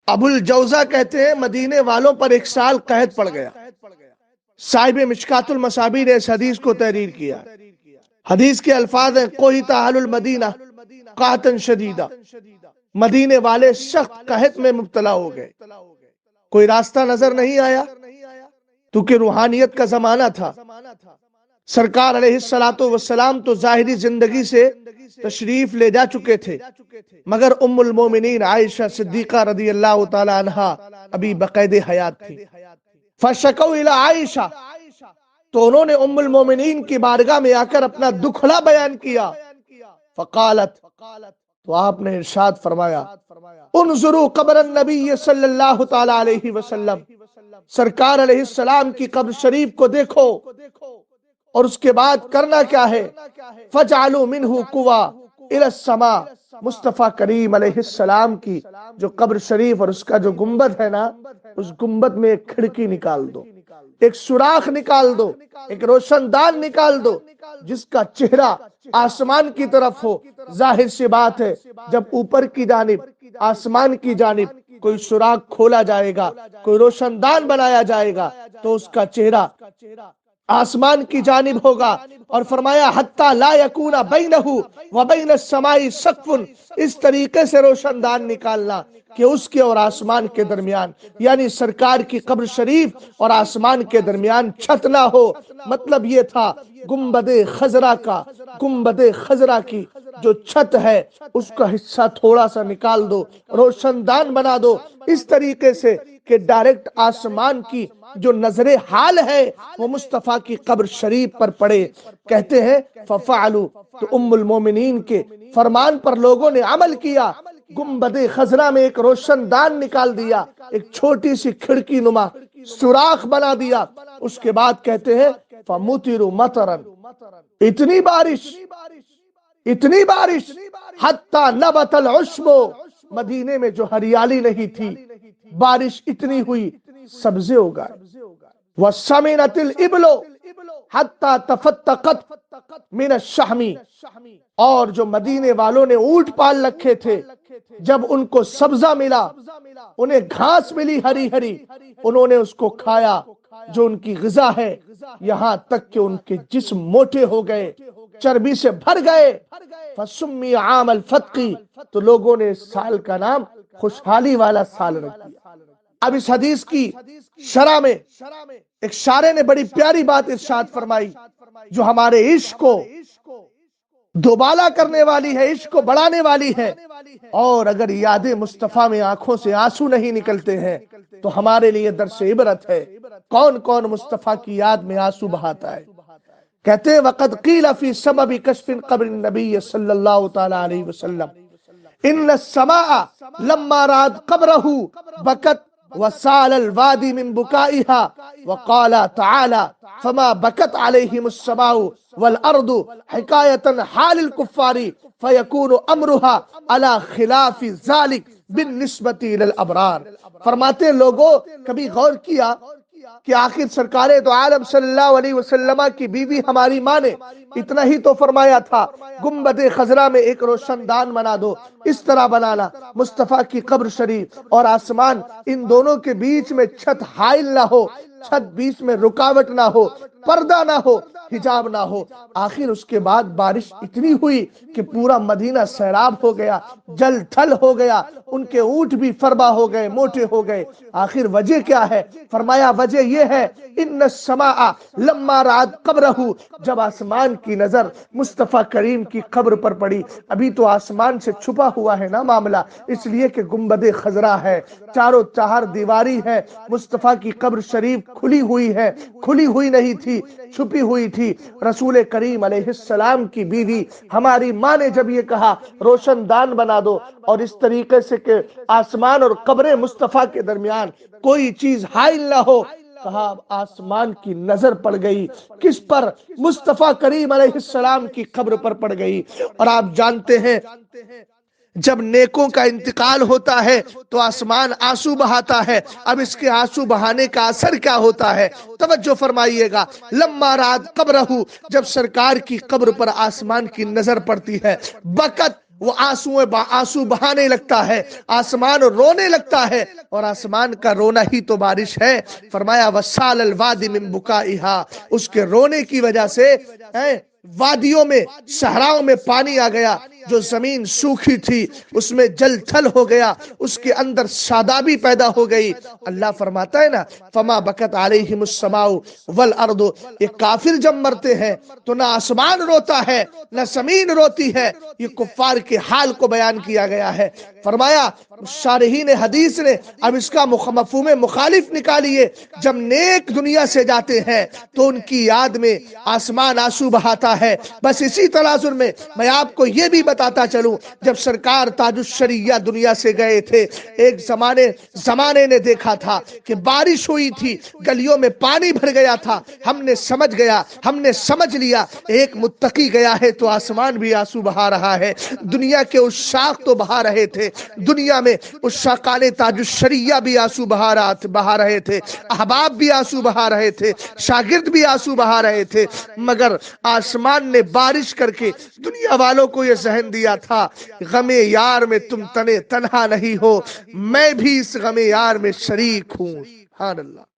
ابو الجوزہ کہتے ہیں مدینے والوں پر ایک سال قحط پڑ گیا۔ صاحب مشکات المصابیح نے اس حدیث کو تحریر کیا۔ حدیث کے الفاظ ہیں قحط اہل المدینہ قحطا شدیدا، مدینے والے سخت قحط میں مبتلا ہو گئے، کوئی راستہ نظر نہیں آیا، کیونکہ روحانیت کا زمانہ تھا۔ سرکار علیہ السلام تو ظاہری زندگی سے تشریف لے جا چکے تھے، مگر ام المومنین عائشہ صدیقہ رضی اللہ تعالی عنہا ابھی بقید حیات تھی۔ فشکوا الی عائشہ، تو انہوں نے ام المومنین کی بارگاہ میں آ کر اپنا دکھلا بیان کیا۔ فقالت، تو آپ نے ارشاد فرمایا، انظروا قبر النبی صلی اللہ تعالی علیہ وسلم، سرکار علیہ السلام کی قبر شریف کو دیکھو، اور اس کے بعد کرنا کیا ہے؟ فجعلوا منہ قوا الی السماء، مصطفیٰ کریم علیہ السلام کی جو قبر شریف اور اس کا جو گنبد ہے نا، اس گنبد میں ایک کھڑکی نکال دو، ایک سوراخ نکال دو، ایک روشن دان نکال دو، جس کا چہرہ آسمان کی طرف ہو۔ ظاہر سی بات ہے جب اوپر کی جانب آسمان کی جانب کوئی سوراخ کھولا جائے گا، کوئی روشن دان بنایا جائے گا، تو اس کا چہرہ آسمان کی جانب ہوگا۔ اور فرمایا حتی لا یکون بینہ و بین السماء سقف، اس طریقے سے روشن دان نکالنا کہ اس کے اور آسمان کے درمیان، یعنی سرکار کی قبر شریف اور آسمان کے درمیان چھت نہ ہو۔ مطلب یہ تھا گنبد خضرا کی جو چھت ہے اس کا حصہ تھوڑا سا نکال دو، روشن دان بنا دو، اس طریقے سے کہ ڈائریکٹ آسمان کی جو نظر حال ہے وہ مصطفیٰ کی قبر شریف پر پڑے۔ کہتے ہیں ففعلوا، تو ام المومنین کے فرمان پر لوگوں نے عمل کیا، گنبد خضرا میں ایک روشن دان نکال دیا، ایک چھوٹی سی کھڑکی نما سوراخ بنا دیا۔ اس کے بعد کہتے ہیں فمطروا مطرا، اتنی بارش حتی نبت العشب، مدینے میں جو ہریالی نہیں تھی، بارش اتنی ہوئی سبزے اگائے۔ وَسَمِنَتِ الْإِبْلُ حَتَّى تَفَتَّقَتْ مِنَ الشَّحْمِ، اور جو مدینے والوں نے اونٹ پال رکھے تھے، جب ان کو سبزہ ملا، انہیں گھاس ملی ہری ہری، انہوں نے اس کو کھایا جو ان کی غذا ہے، یہاں تک کہ ان کے جسم موٹے ہو گئے، چربی سے بھر گئے۔ فَسُمِّيَ عَامَ الْفَتْقِ، تو لوگوں نے اس سال کا نام خوشحالی والا سال رکھ دیا۔ اب اس حدیث کی شرح میں ایک شارح نے بڑی پیاری بات ارشاد فرمائی جو ہمارے عشق کو دوبالا کرنے والی ہے، عشق کو بڑھانے والی ہے۔ اور اگر یاد مصطفیٰ میں آنکھوں سے آنسو نہیں نکلتے ہیں تو ہمارے لیے درس عبرت ہے۔ کون کون مصطفیٰ کی یاد میں آنسو بہاتا ہے؟ کہتے ہیں وقد قیل فی سبب کشف قبر النبی صلی اللہ تعالی علیہ وسلم ان السماء لما رات قبرہ بکت وسال الوادی من بکائها وقال تعالی فما بکت علیہم السماء والارض حکایتا حال الکفار فیکون امرها على خلاف ذلك بالنسبت للابرار۔ فرماتے ہیں لوگوں کبھی غور کیا کہ آخر سرکار تو عالم صلی اللہ علیہ وسلم کی بیوی ہماری ماں نے اتنا ہی تو فرمایا تھا گنبد خضرا میں ایک روشن دان بنا دو، اس طرح بنانا مصطفیٰ کی قبر شریف اور آسمان ان دونوں کے بیچ میں چھت حائل نہ ہو، چھت بیچ میں رکاوٹ نہ ہو، پردہ نہ ہو، حجاب نہ ہو۔ آخر اس کے بعد بارش اتنی ہوئی کہ پورا مدینہ سیراب ہو گیا، جل تھل ہو گیا، ان کے اونٹ بھی فربا ہو گئے، موٹے ہو گئے۔ آخر وجہ کیا ہے؟ فرمایا وجہ یہ ہے ان السماء لما رات قبرہ، جب آسمان کی نظر مصطفیٰ کریم کی قبر پر پڑی، ابھی تو آسمان سے چھپا ہوا ہے نا معاملہ، اس لیے کہ گنبد خضرا ہے، چاروں چار دیواری ہے، مصطفیٰ کی قبر شریف کھلی ہوئی ہے، کھلی ہوئی نہیں تھی، چھپی ہوئی تھی۔ رسول کریم علیہ السلام کی بیوی ہماری ماں نے جب یہ کہا روشن دان بنا دو اور اس طریقے سے کہ آسمان اور قبر مصطفیٰ کے درمیان کوئی چیز حائل نہ ہو، کہا آسمان کی نظر پڑ گئی کس پر؟ مصطفیٰ کریم علیہ السلام کی قبر پر پڑ گئی۔ اور آپ جانتے ہیں جب نیکوں کا انتقال ہوتا ہے تو آسمان آنسو بہاتا ہے۔ اب اس کے آنسو بہانے کا اثر کیا ہوتا ہے؟ توجہ فرمائیے گا۔ لما رات قبرہ، جب سرکار کی قبر پر آسمان کی نظر پڑتی ہے، بکت وہ آنسو بہانے لگتا ہے، آسمان رونے لگتا ہے، اور آسمان کا رونا ہی تو بارش ہے۔ فرمایا وسال الوادی من بکائہا، اس کے رونے کی وجہ سے وادیوں میں، صحراؤں میں پانی آ گیا، جو زمین سوکھی تھی اس میں جل تھل ہو گیا، اس کے اندر شادابی پیدا ہو گئی۔ اللہ فرماتا ہے نا فما بکت علیہم السماء والارض، یہ کافر جب مرتے ہیں تو نہ آسمان روتا ہے نہ زمین روتی ہے۔ یہ کفار کے حال کو بیان کیا گیا ہے۔ فرمایا شارحین حدیث نے اب اس کا مفہوم مخالف نکالیے، جب نیک دنیا سے جاتے ہیں تو ان کی یاد میں آسمان آنسو بہاتا ہے۔ بس اسی تناظر میں میں آپ کو یہ بھی بتاتا چلوں، جب سرکار تاج الشریعہ دنیا سے گئے تھے، ایک زمانے نے دیکھا تھا کہ بارش ہوئی تھی، گلیوں میں پانی بھر گیا تھا۔ ہم نے سمجھ لیا ایک متقی گیا ہے تو آسمان بھی آنسو بہا رہا ہے۔ دنیا کے عشاق تو بہا رہے تھے، دنیا میں عشاقان تاج الشریعہ بھی آنسو بہا رہے تھے، احباب بھی آنسو بہا رہے تھے، شاگرد بھی آنسو بہا رہے تھے، مگر آسمان نے بارش کر کے دنیا والوں کو یہ ذہن دیا تھا، غم یار میں تم تنہا نہیں ہو، میں بھی اس غم یار میں شریک ہوں۔ سبحان اللہ۔